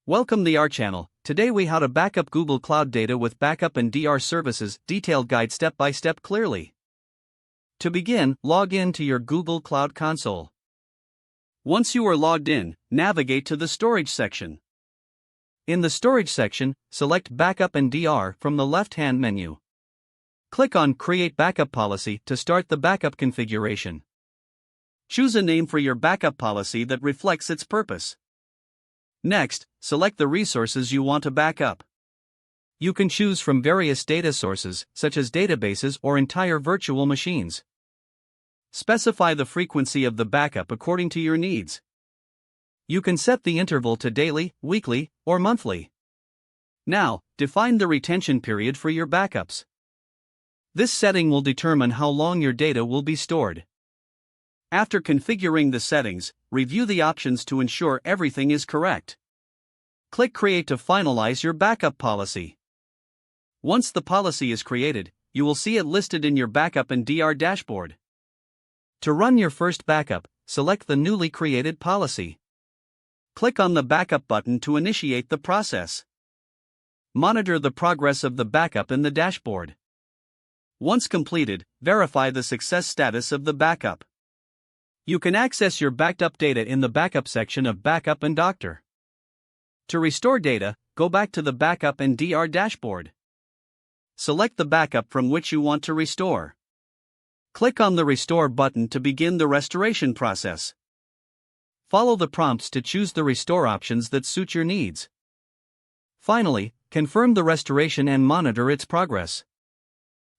Welcome to our channel. Today we how to backup Google Cloud data with backup and DR services, detailed guide step by step clearly. To begin, log in to your Google Cloud console. Once you are logged in, navigate to the storage section. In the storage section, select backup and DR from the left-hand menu. Click on Create Backup Policy to start the backup configuration. Choose a name for your backup policy that reflects its purpose. Next, select the resources you want to backup. You can choose from various data sources, such as databases or entire virtual machines. Specify the frequency of the backup according to your needs. You can set the interval to daily, weekly, or monthly. Now, define the retention period for your backups. This setting will determine how long your data will be stored. After configuring the settings, review the options to ensure everything is correct. Click Create to finalize your backup policy. Once the policy is created, you will see it listed in your backup and DR dashboard. To run your first backup, select the newly created policy. Click on the Backup button to initiate the process. Monitor the progress of the backup in the dashboard. Once completed, verify the success status of the backup. You can access your backed up data in the Backup section of Backup and Doctor. To restore data, go back to the Backup and DR dashboard. Select the backup from which you want to restore. Click on the Restore button to begin the restoration process. Follow the prompts to choose the restore options that suit your needs. Finally, confirm the restoration and monitor its progress.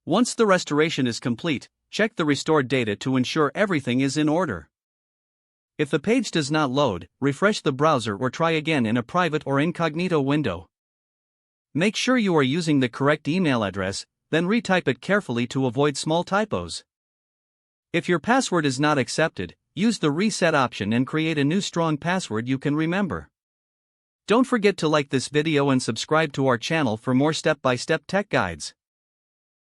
Once the restoration is complete, check the restored data to ensure everything is in order. If the page does not load, refresh the browser or try again in a private or incognito window. Make sure you are using the correct email address, then retype it carefully to avoid small typos. If your password is not accepted, use the reset option and create a new strong password you can remember. Don't forget to like this video and subscribe to our channel for more step-by-step tech guides.